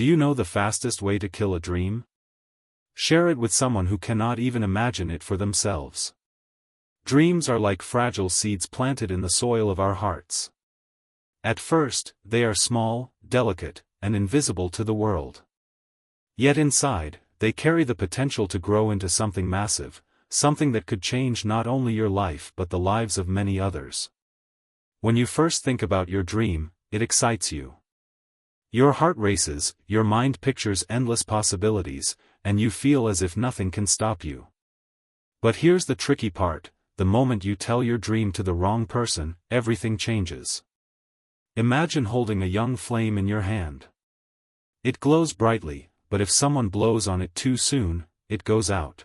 Do you know the fastest way to kill a dream? Share it with someone who cannot even imagine it for themselves. Dreams are like fragile seeds planted in the soil of our hearts. At first, they are small, delicate, and invisible to the world. Yet inside, they carry the potential to grow into something massive, something that could change not only your life but the lives of many others. When you first think about your dream, it excites you. Your heart races, your mind pictures endless possibilities, and you feel as if nothing can stop you. But here's the tricky part: the moment you tell your dream to the wrong person, everything changes. Imagine holding a young flame in your hand. It glows brightly, but if someone blows on it too soon, it goes out.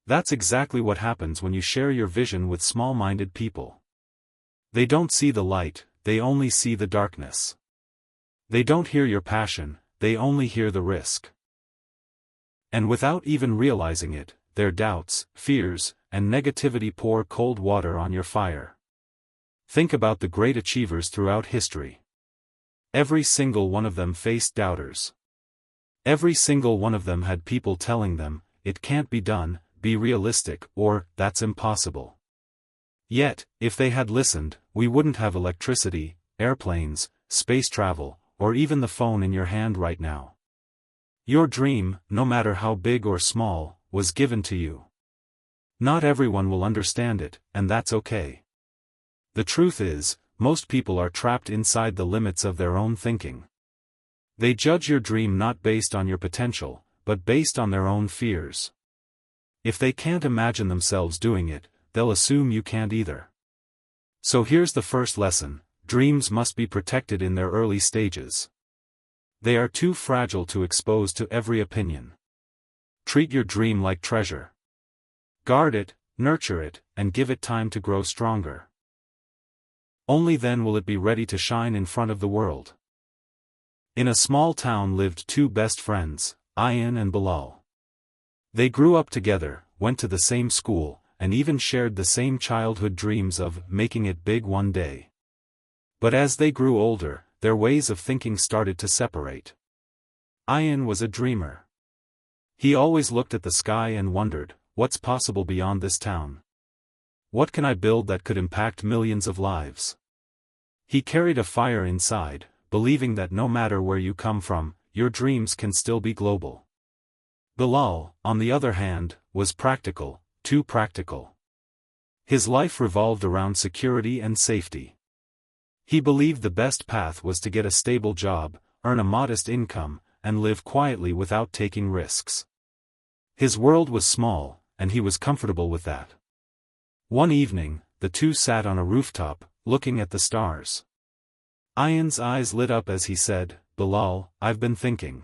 That's exactly what happens when you share your vision with small-minded people. They don't see the light, they only see the darkness. They don't hear your passion, they only hear the risk. And without even realizing it, their doubts, fears, and negativity pour cold water on your fire. Think about the great achievers throughout history. Every single one of them faced doubters. Every single one of them had people telling them, "It can't be done, be realistic," or "That's impossible." Yet, if they had listened, we wouldn't have electricity, airplanes, space travel, or even the phone in your hand right now. Your dream, no matter how big or small, was given to you. Not everyone will understand it, and that's okay. The truth is, most people are trapped inside the limits of their own thinking. They judge your dream not based on your potential, but based on their own fears. If they can't imagine themselves doing it, they'll assume you can't either. So here's the first lesson: dreams must be protected in their early stages. They are too fragile to expose to every opinion. Treat your dream like treasure. Guard it, nurture it, and give it time to grow stronger. Only then will it be ready to shine in front of the world. In a small town lived two best friends, Ayan and Bilal. They grew up together, went to the same school, and even shared the same childhood dreams of making it big one day. But as they grew older, their ways of thinking started to separate. Ayan was a dreamer. He always looked at the sky and wondered, what's possible beyond this town? What can I build that could impact millions of lives? He carried a fire inside, believing that no matter where you come from, your dreams can still be global. Bilal, on the other hand, was practical, too practical. His life revolved around security and safety. He believed the best path was to get a stable job, earn a modest income, and live quietly without taking risks. His world was small, and he was comfortable with that. One evening, the two sat on a rooftop, looking at the stars. Ayan's eyes lit up as he said, "Bilal, I've been thinking.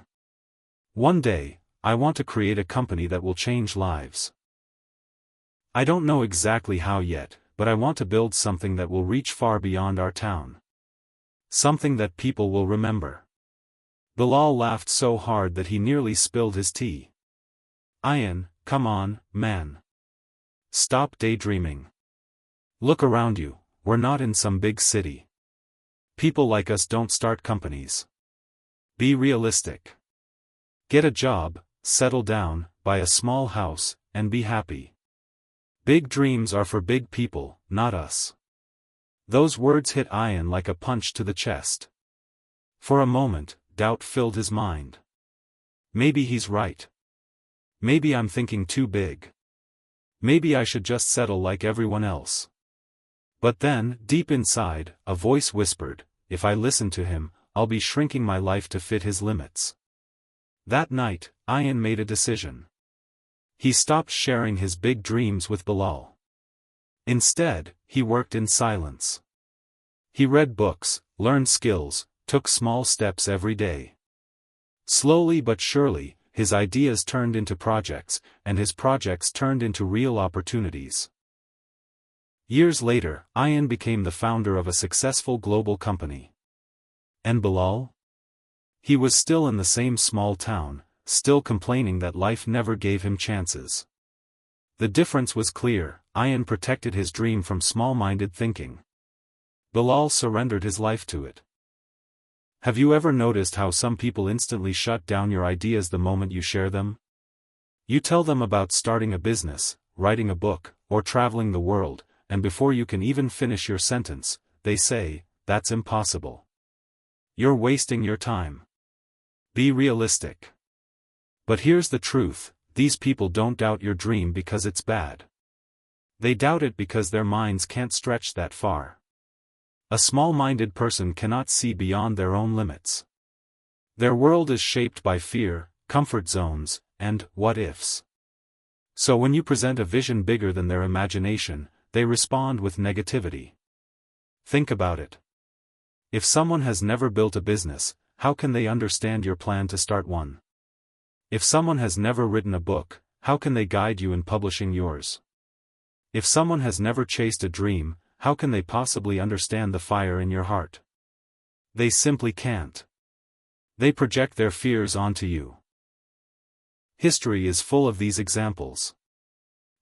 One day, I want to create a company that will change lives. I don't know exactly how yet, but I want to build something that will reach far beyond our town. Something that people will remember." Bilal laughed so hard that he nearly spilled his tea. "Ayan, come on, man. Stop daydreaming. Look around you, we're not in some big city. People like us don't start companies. Be realistic. Get a job, settle down, buy a small house, and be happy. Big dreams are for big people, not us." Those words hit Ayan like a punch to the chest. For a moment, doubt filled his mind. Maybe he's right. Maybe I'm thinking too big. Maybe I should just settle like everyone else. But then, deep inside, a voice whispered, if I listen to him, I'll be shrinking my life to fit his limits. That night, Ayan made a decision. He stopped sharing his big dreams with Bilal. Instead, he worked in silence. He read books, learned skills, took small steps every day. Slowly but surely, his ideas turned into projects, and his projects turned into real opportunities. Years later, Ayan became the founder of a successful global company. And Bilal? He was still in the same small town, still complaining that life never gave him chances. The difference was clear: Ayan protected his dream from small-minded thinking. Bilal surrendered his life to it. Have you ever noticed how some people instantly shut down your ideas the moment you share them? You tell them about starting a business, writing a book, or traveling the world, and before you can even finish your sentence, they say, "That's impossible. You're wasting your time. Be realistic." But here's the truth, these people don't doubt your dream because it's bad. They doubt it because their minds can't stretch that far. A small-minded person cannot see beyond their own limits. Their world is shaped by fear, comfort zones, and what-ifs. So when you present a vision bigger than their imagination, they respond with negativity. Think about it. If someone has never built a business, how can they understand your plan to start one? If someone has never written a book, how can they guide you in publishing yours? If someone has never chased a dream, how can they possibly understand the fire in your heart? They simply can't. They project their fears onto you. History is full of these examples.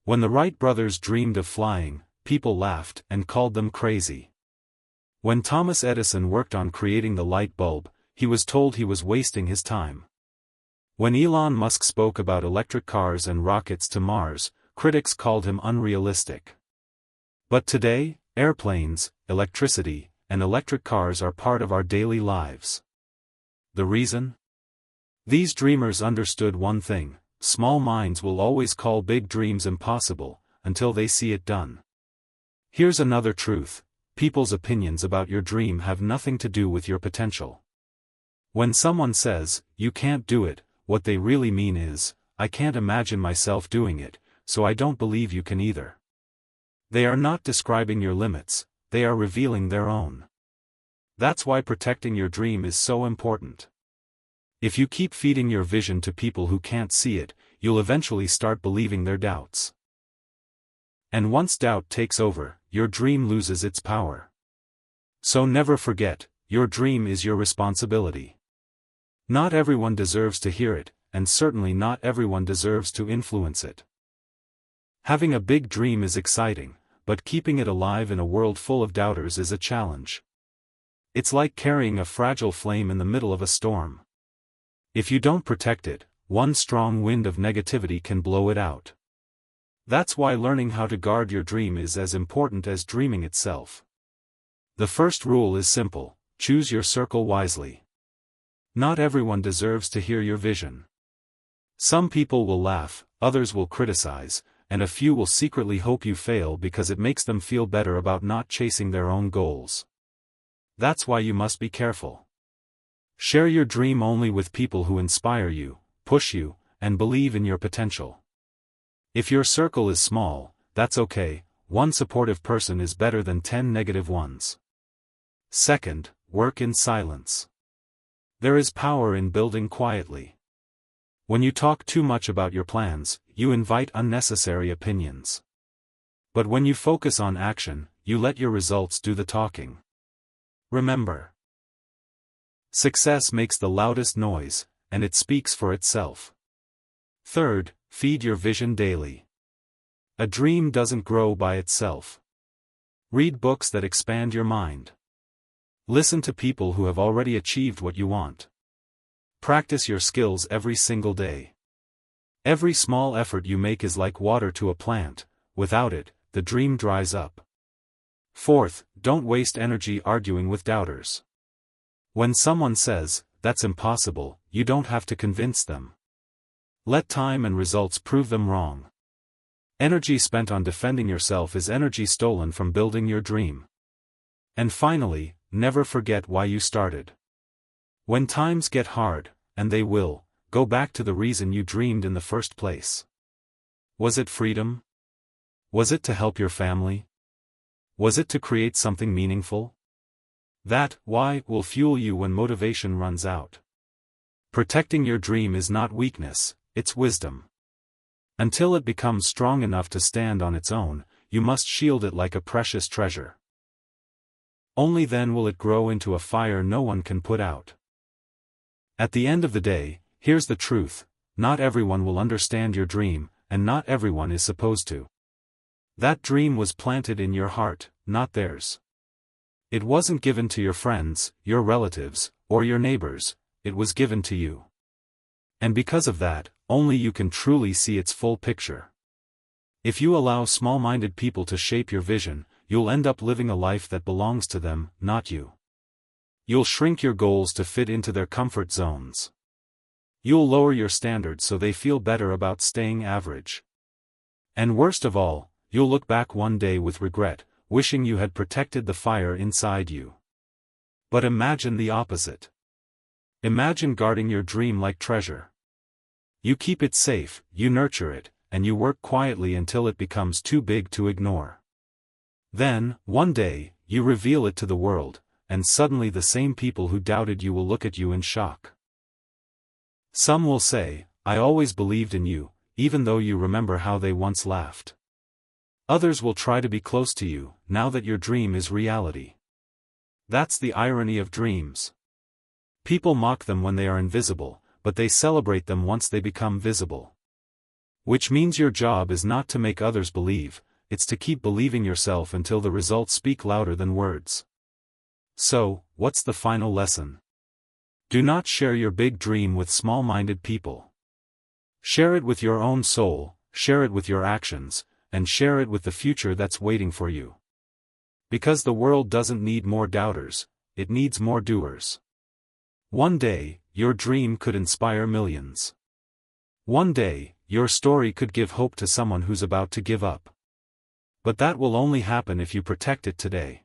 When the Wright brothers dreamed of flying, people laughed and called them crazy. When Thomas Edison worked on creating the light bulb, he was told he was wasting his time. When Elon Musk spoke about electric cars and rockets to Mars, critics called him unrealistic. But today, airplanes, electricity, and electric cars are part of our daily lives. The reason? These dreamers understood one thing: small minds will always call big dreams impossible, until they see it done. Here's another truth: people's opinions about your dream have nothing to do with your potential. When someone says, "You can't do it," what they really mean is, "I can't imagine myself doing it, so I don't believe you can either." They are not describing your limits, they are revealing their own. That's why protecting your dream is so important. If you keep feeding your vision to people who can't see it, you'll eventually start believing their doubts. And once doubt takes over, your dream loses its power. So never forget, your dream is your responsibility. Not everyone deserves to hear it, and certainly not everyone deserves to influence it. Having a big dream is exciting, but keeping it alive in a world full of doubters is a challenge. It's like carrying a fragile flame in the middle of a storm. If you don't protect it, one strong wind of negativity can blow it out. That's why learning how to guard your dream is as important as dreaming itself. The first rule is simple: choose your circle wisely. Not everyone deserves to hear your vision. Some people will laugh, others will criticize, and a few will secretly hope you fail because it makes them feel better about not chasing their own goals. That's why you must be careful. Share your dream only with people who inspire you, push you, and believe in your potential. If your circle is small, that's okay, one supportive person is better than 10 negative ones. Second, work in silence. There is power in building quietly. When you talk too much about your plans, you invite unnecessary opinions. But when you focus on action, you let your results do the talking. Remember, success makes the loudest noise, and it speaks for itself. Third, feed your vision daily. A dream doesn't grow by itself. Read books that expand your mind. Listen to people who have already achieved what you want. Practice your skills every single day. Every small effort you make is like water to a plant; without it, the dream dries up. Fourth, don't waste energy arguing with doubters. When someone says, "That's impossible," you don't have to convince them. Let time and results prove them wrong. Energy spent on defending yourself is energy stolen from building your dream. And finally, never forget why you started. When times get hard, and they will, go back to the reason you dreamed in the first place. Was it freedom? Was it to help your family? Was it to create something meaningful? That why will fuel you when motivation runs out. Protecting your dream is not weakness, it's wisdom. Until it becomes strong enough to stand on its own, you must shield it like a precious treasure. Only then will it grow into a fire no one can put out. At the end of the day, here's the truth: not everyone will understand your dream, and not everyone is supposed to. That dream was planted in your heart, not theirs. It wasn't given to your friends, your relatives, or your neighbors, it was given to you. And because of that, only you can truly see its full picture. If you allow small-minded people to shape your vision, you'll end up living a life that belongs to them, not you. You'll shrink your goals to fit into their comfort zones. You'll lower your standards so they feel better about staying average. And worst of all, you'll look back one day with regret, wishing you had protected the fire inside you. But imagine the opposite. Imagine guarding your dream like treasure. You keep it safe, you nurture it, and you work quietly until it becomes too big to ignore. Then, one day, you reveal it to the world, and suddenly the same people who doubted you will look at you in shock. Some will say, "I always believed in you," even though you remember how they once laughed. Others will try to be close to you, now that your dream is reality. That's the irony of dreams. People mock them when they are invisible, but they celebrate them once they become visible. Which means your job is not to make others believe, it's to keep believing yourself until the results speak louder than words. So, what's the final lesson? Do not share your big dream with small-minded people. Share it with your own soul, share it with your actions, and share it with the future that's waiting for you. Because the world doesn't need more doubters, it needs more doers. One day, your dream could inspire millions. One day, your story could give hope to someone who's about to give up. But that will only happen if you protect it today.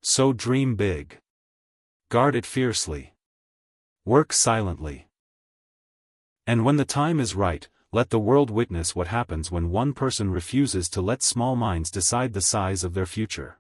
So dream big. Guard it fiercely. Work silently. And when the time is right, let the world witness what happens when one person refuses to let small minds decide the size of their future.